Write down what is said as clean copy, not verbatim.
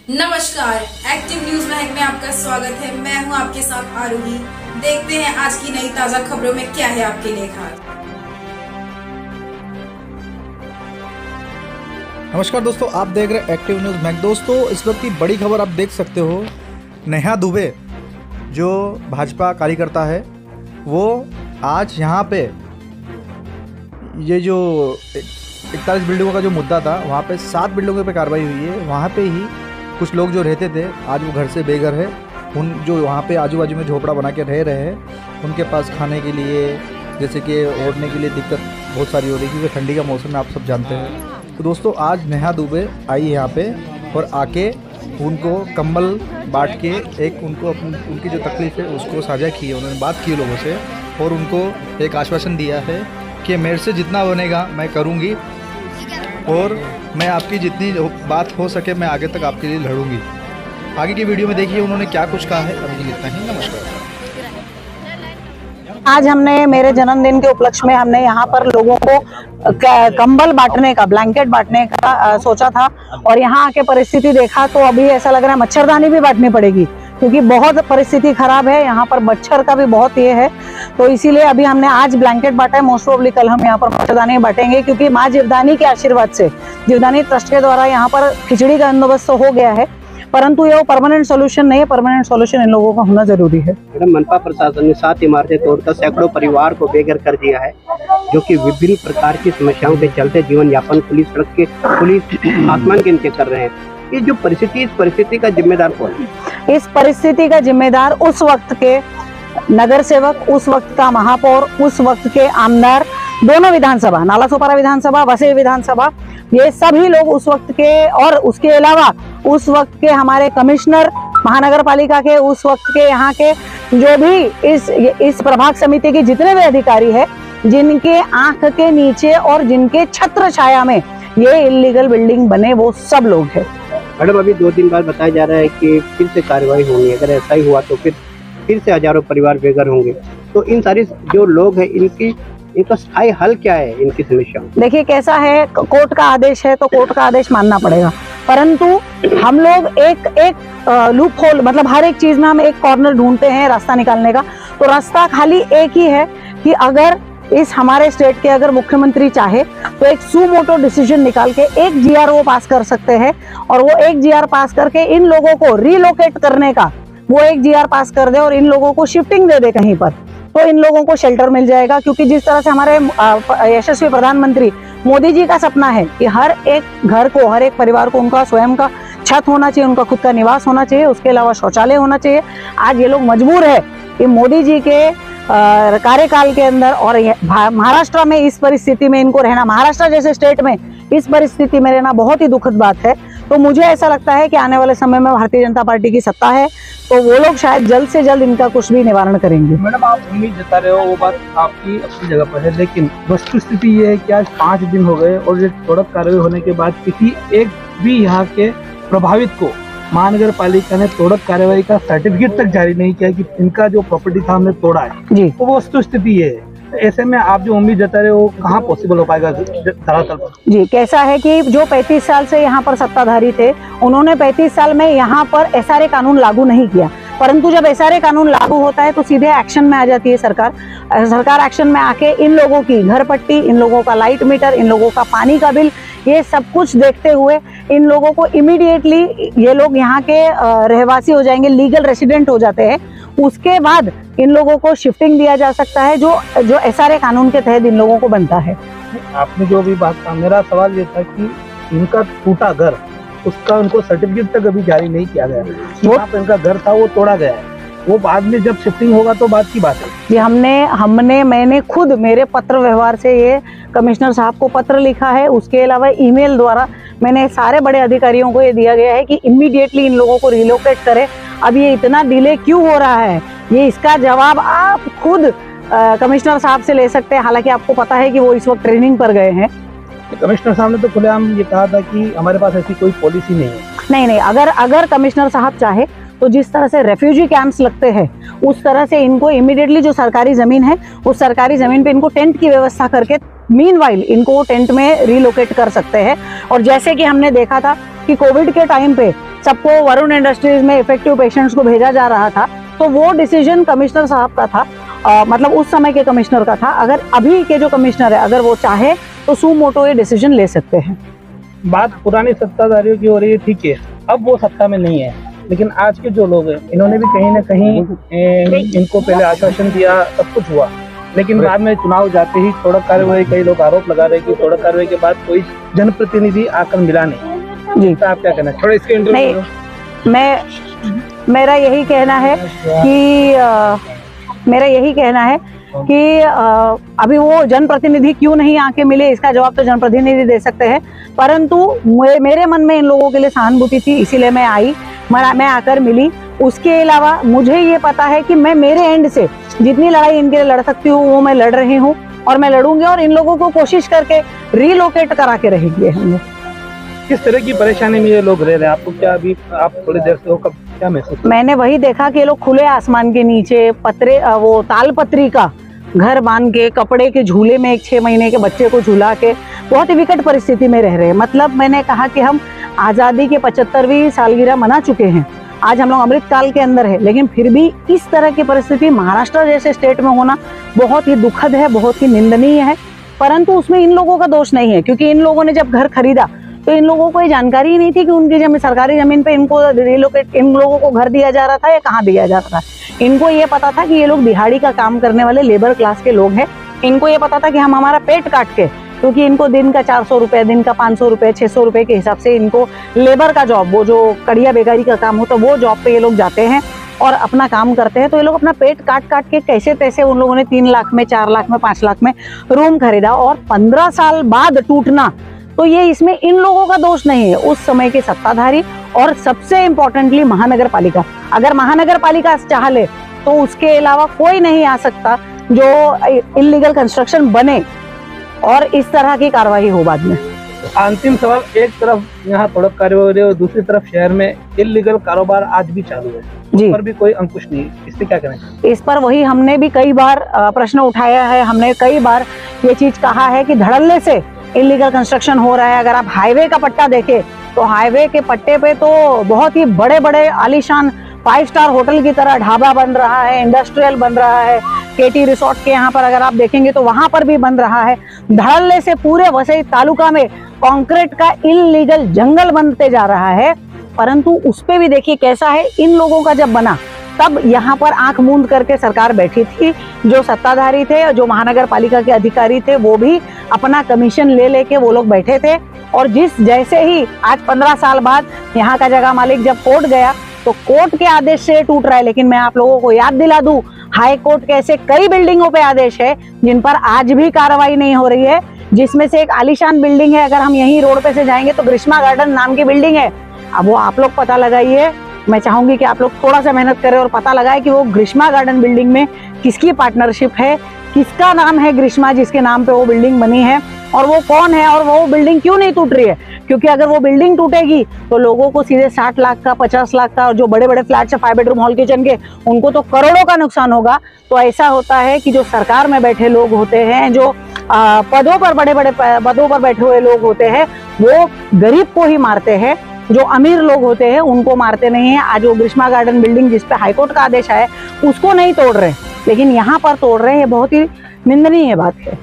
नमस्कार, active news महक में आपका स्वागत है। मैं हूं आपके साथ आरूही। देखते हैं आज की नई ताजा खबरों में क्या है आपके लिए खास। नमस्कार दोस्तों, आप देख रहे हैं एक्टिव न्यूज महक। दोस्तों, इस वक्त की बड़ी खबर आप देख सकते हो। नेहा दुबे जो भाजपा कार्यकर्ता है, वो आज यहाँ पे ये जो 41 बिल्डिंगों का जो मुद्दा था, वहाँ पे 7 बिल्डिंगों पे कार्रवाई हुई है। वहाँ पे ही कुछ लोग जो रहते थे, आज वो घर से बेघर है। उन जो वहाँ पे आजू बाजू में झोपड़ा बना के रह रहे हैं, उनके पास खाने के लिए, जैसे कि ओढ़ने के लिए दिक्कत बहुत सारी हो रही है, क्योंकि ठंडी का मौसम है, आप सब जानते हैं। तो दोस्तों, आज नेहा दुबे आई यहाँ पे और आके उनको कंबल बांट के एक उनको उनकी जो तकलीफ़ है उसको साझा की है। उन्होंने बात की लोगों से और उनको एक आश्वासन दिया है कि मेरे से जितना बनेगा मैं करूँगी और मैं आपकी जितनी बात हो सके मैं आगे तक आपके लिए लड़ूंगी। आगे की वीडियो में देखिए उन्होंने क्या कुछ कहा है। अभी इतना ही, नमस्कार। आज हमने मेरे जन्मदिन के उपलक्ष्य में हमने यहाँ पर लोगों को कंबल बांटने का, ब्लैंकेट बांटने का सोचा था और यहाँ आके परिस्थिति देखा तो अभी ऐसा लग रहा है मच्छरदानी भी बांटनी पड़ेगी, क्योंकि बहुत परिस्थिति खराब है। यहाँ पर मच्छर का भी बहुत ये है, तो इसीलिए अभी हमने आज ब्लैंकेट बांटा है। मोस्ट प्रोबेबली कल हम यहाँ पर मच्छरदानी बांटेंगे, क्योंकि माँ जीवदानी के आशीर्वाद से, जीवदानी ट्रस्ट के द्वारा यहाँ पर खिचड़ी का बंदोबस्त हो गया है, परंतु ये परमानेंट सोल्यूशन नहीं है। परमानेंट सोल्यूशन इन लोगों का होना जरूरी है। मैडम, मनपा प्रशासन ने 7 इमारतें तोड़कर सैकड़ों परिवार को बेघर कर दिया है, जो कि विभिन्न प्रकार की समस्याओं के चलते जीवन यापन पुलिस आसमान के नीचे कर रहे हैं। ये जो परिस्थिति, इस परिस्थिति का जिम्मेदार कौन है? इस परिस्थिति का जिम्मेदार उस वक्त के नगर सेवक, उस वक्त का महापौर, उस वक्त के आमदार, दोनों विधानसभा, नालासोपारा विधानसभा, वसई विधानसभा, ये सभी लोग उस वक्त के, और उसके अलावा उस वक्त के हमारे कमिश्नर महानगर पालिका के, उस वक्त के यहाँ के जो भी इस प्रभाग समिति के जितने भी अधिकारी है, जिनके आंख के नीचे और जिनके छत्र छाया में ये इलीगल बिल्डिंग बने, वो सब लोग हैं। मैडम, अभी 2 दिन बाद बताया जा रहा है कि फिर से कार्रवाई होगी। अगर ऐसा ही हुआ तो फिर से हजारों परिवार बेघर होंगे। तो इन सारी जो लोग हैं, इनका स्थायी हल क्या है इनकी समस्या? देखिए कैसा है, कोर्ट का आदेश है तो कोर्ट का आदेश मानना पड़ेगा, परंतु हम लोग एक लूप होल, मतलब हर एक चीज में हम एक कॉर्नर ढूंढते हैं रास्ता निकालने का। तो रास्ता खाली एक ही है कि अगर इस हमारे स्टेट के अगर मुख्यमंत्री चाहे तो एक सुमोटो डिसीजन निकाल के एक जीआर वो पास कर सकते हैं, और वो एक जीआर पास करके इन लोगों को रिलोकेट करने का वो एक जीआर पास कर दे और इन लोगों को शिफ्टिंग दे दे कहीं पर, तो इन लोगों को शेल्टर मिल जाएगा। क्योंकि जिस तरह से हमारे यशस्वी प्रधानमंत्री मोदी जी का सपना है कि हर एक घर को, हर एक परिवार को उनका स्वयं का छत होना चाहिए, उनका खुद का निवास होना चाहिए, उसके अलावा शौचालय होना चाहिए। आज ये लोग मजबूर है कि मोदी जी के कार्यकाल के अंदर और महाराष्ट्र में इस परिस्थिति में इनको रहना, महाराष्ट्र जैसे स्टेट में इस परिस्थिति में रहना बहुत ही दुखद बात है। तो मुझे ऐसा लगता है कि आने वाले समय में भारतीय जनता पार्टी की सत्ता है, तो वो लोग शायद जल्द से जल्द इनका कुछ भी निवारण करेंगे। मैडम, आप उम्मीद जता रहे हो, वो बात आपकी अपनी जगह पर है, लेकिन वस्तुस्थिति ये है कि आज 5 दिन हो गए और ये त्वरित कार्रवाई होने के बाद किसी एक भी यहाँ के प्रभावित को महानगर पालिका ने त्वरित कार्रवाई का सर्टिफिकेट तक जारी नहीं किया कि इनका जो प्रॉपर्टी था हमने तोड़ा है जी। तो वो वस्तुस्थिति ये है। ऐसे में आप जो उम्मीद जता रहे हो, कहाँ पॉसिबल हो पाएगा धरातल पर? जी, कैसा है कि जो 35 साल से यहाँ पर सत्ताधारी थे, उन्होंने 35 साल में यहाँ पर एसआरए कानून लागू नहीं किया, परंतु जब एसआरए कानून लागू होता है तो सीधे एक्शन में आ जाती है सरकार एक्शन में आके इन लोगों की घर पट्टी, इन लोगों का लाइट मीटर, इन लोगों का पानी का बिल, ये सब कुछ देखते हुए इन लोगों को इमीडिएटली, ये लोग यहाँ के रहवासी हो जाएंगे, लीगल रेसिडेंट हो जाते हैं। उसके बाद इन लोगों को शिफ्टिंग दिया जा सकता है, जो एसआरए कानून के तहत इन लोगों को बनता है। आपने जो भी बात कहा, मेरा सवाल ये था कि इनका टूटा घर, उसका उनको सर्टिफिकेट तक अभी जारी नहीं किया गया। जहाँ पे इनका घर था वो तोड़ा गया है, वो बाद में जब शिफ्टिंग होगा तो बात की बात है। जी, मैंने खुद मेरे पत्र व्यवहार से ये कमिश्नर साहब को पत्र लिखा है, उसके अलावा ईमेल द्वारा मैंने सारे बड़े अधिकारियों को ये दिया गया है कि इमीडिएटली इन लोगों को रिलोकेट करें। अब ये इतना डिले क्यों हो रहा है, ये इसका जवाब आप खुद कमिश्नर साहब से ले सकते हैं। हालांकि आपको पता है कि वो इस वक्त ट्रेनिंग पर गए हैं। कमिश्नर साहब ने तो खुलेआम ये कहा था कि हमारे पास ऐसी कोई पॉलिसी नहीं है। नहीं, अगर कमिश्नर साहब चाहे तो जिस तरह से रेफ्यूजी कैंप्स लगते हैं, उस तरह से इनको इमीडिएटली जो सरकारी जमीन है, उस सरकारी जमीन पे इनको टेंट की व्यवस्था करके मीनवाइल इनको टेंट में रिलोकेट कर सकते हैं। और जैसे कि हमने देखा था कि कोविड के टाइम पे सबको वरुण इंडस्ट्रीज में इफेक्टिव पेशेंट्स को भेजा जा रहा था, तो वो डिसीजन कमिश्नर साहब का था, मतलब उस समय के कमिश्नर का था। अगर अभी के जो कमिश्नर है अगर वो चाहे तो सुमोटो ये डिसीजन ले सकते हैं। बात पुरानी सत्ताधारियों की हो रही है, ठीक है, अब वो सत्ता में नहीं है, लेकिन आज के जो लोग हैं इन्होंने भी कहीं ना कहीं इनको पहले आश्वासन दिया, सब कुछ हुआ, लेकिन बाद में चुनाव जाते ही सड़क कार्रवाई, कई लोग आरोप लगा रहे हैं कि सड़क कार्रवाई के बाद कोई जनप्रतिनिधि आकर मिला नहीं। जी, तो आप क्या कहना, थोड़ा इसके नहीं, मेरा यही कहना है कि अभी वो जनप्रतिनिधि क्यों नहीं आके मिले, इसका जवाब तो जनप्रतिनिधि दे सकते हैं, परंतु मेरे मन में इन लोगों के लिए सहानुभूति थी, इसीलिए मैं आई, मैं आकर मिली। उसके अलावा मुझे ये पता है कि मैं मेरे एंड से जितनी लड़ाई इनके लिए लड़ सकती हूँ वो मैं लड़ रही हूँ और मैं लड़ूंगी, और इन लोगों को कोशिश करके रिलोकेट करा के रहेंगे हम लोग। किस तरह की परेशानी में ये लोग रह रहे हैं, आपको क्या अभी आप थोड़ी देर से हो, कब क्या महसूस? मैंने वही देखा कि ये लोग खुले आसमान के नीचे पतरे, वो तालपत्री का घर बांध के, कपड़े के झूले में एक 6 महीने के बच्चे को झूला के बहुत ही विकट परिस्थिति में रह रहे हैं। मतलब मैंने कहा कि हम आज़ादी के 75वीं सालगिरह मना चुके हैं, आज हम लोग अमृतकाल के अंदर है, लेकिन फिर भी इस तरह की परिस्थिति महाराष्ट्र जैसे स्टेट में होना बहुत ही दुखद है, बहुत ही निंदनीय है। परंतु उसमें इन लोगों का दोष नहीं है, क्योंकि इन लोगों ने जब घर खरीदा तो इन लोगों को ये जानकारी ही नहीं थी कि उनकी जमीन, सरकारी जमीन पे इनको रिलोकेट, इन लोगों को घर दिया जा रहा था या कहाँ दिया जा रहा था। इनको ये पता था कि ये लोग दिहाड़ी का काम करने वाले लेबर क्लास के लोग हैं। इनको ये पता था कि हम हमारा पेट काट के, क्योंकि इनको दिन का 400 रुपये, दिन का 500 रुपये, 600 रुपये के हिसाब से इनको लेबर का जॉब, वो जो कड़िया बेगारी का काम होता है, वो जॉब पे ये लोग जाते हैं और अपना काम करते हैं। तो ये लोग अपना पेट काट काट के कैसे तैसे उन लोगों ने 3 लाख में, 4 लाख में, 5 लाख में रूम खरीदा, और 15 साल बाद टूटना, तो ये इसमें इन लोगों का दोष नहीं है, उस समय के सत्ताधारी और सबसे इम्पोर्टेंटली महानगर पालिका। अगर महानगर पालिका चाह ले तो उसके अलावा कोई नहीं आ सकता जो इल्लीगल कंस्ट्रक्शन बने और इस तरह की कार्रवाई हो बाद में। अंतिम सवाल, एक तरफ यहाँ सड़क कार्रवाई हो रही है और दूसरी तरफ शहर में इल्लीगल कारोबार आज भी चालू है, जी, इस पर भी कोई अंकुश नहीं, इससे क्या करें? इस पर वही हमने भी कई बार प्रश्न उठाया है, हमने कई बार ये चीज कहा है कि धड़ल्ले से इलीगल कंस्ट्रक्शन हो रहा है। अगर आप हाईवे का पट्टा देखें तो हाईवे के पट्टे पे तो बहुत ही बड़े बड़े आलीशान 5 स्टार होटल की तरह ढाबा बन रहा है, इंडस्ट्रियल बन रहा है, केटी रिसोर्ट के यहाँ पर अगर आप देखेंगे तो वहां पर भी बन रहा है। धड़ल्ले से पूरे वसई तालुका में कंक्रीट का इल्लीगल जंगल बनते जा रहा है। परंतु उस पे भी देखिए कैसा है, इन लोगों का जब बना तब यहाँ पर आंख मूंद करके सरकार बैठी थी, जो सत्ताधारी थे, जो महानगर पालिका के अधिकारी थे, वो भी अपना कमीशन ले लेके वो लोग बैठे थे। और जैसे ही आज 15 साल बाद यहाँ का जगह मालिक जब कोर्ट गया तो कोर्ट के आदेश से टूट रहा है। लेकिन मैं आप लोगों को याद दिला दूं, हाई कोर्ट के ऐसे कई बिल्डिंगों पे आदेश है जिन पर आज भी कार्रवाई नहीं हो रही है, जिसमें से एक आलीशान बिल्डिंग है। अगर हम यहीं रोड पे से जाएंगे तो ग्रीष्मा गार्डन नाम की बिल्डिंग है। अब वो आप लोग पता लगाइए, मैं चाहूंगी कि आप लोग थोड़ा सा मेहनत करें और पता लगाए कि वो ग्रीष्मा गार्डन बिल्डिंग में किसकी पार्टनरशिप है, किसका नाम है ग्रीष्मा जिसके नाम पे वो बिल्डिंग बनी है, और वो कौन है, और वो बिल्डिंग क्यों नहीं टूट रही है। क्योंकि अगर वो बिल्डिंग टूटेगी तो लोगों को सीधे 60 लाख का, 50 लाख का, और जो बड़े बड़े फ्लैट है 5 बेडरूम हॉल किचन के, उनको तो करोड़ों का नुकसान होगा। तो ऐसा होता है कि जो सरकार में बैठे लोग होते हैं, जो पदों पर, बड़े बड़े पदों पर बैठे हुए लोग होते हैं, वो गरीब को ही मारते हैं, जो अमीर लोग होते हैं उनको मारते नहीं है। आज वो ग्रीष्मा गार्डन बिल्डिंग जिसपे हाईकोर्ट का आदेश है उसको नहीं तोड़ रहे, लेकिन यहाँ पर तोड़ रहे हैं। बहुत ही निंदनीय बात है।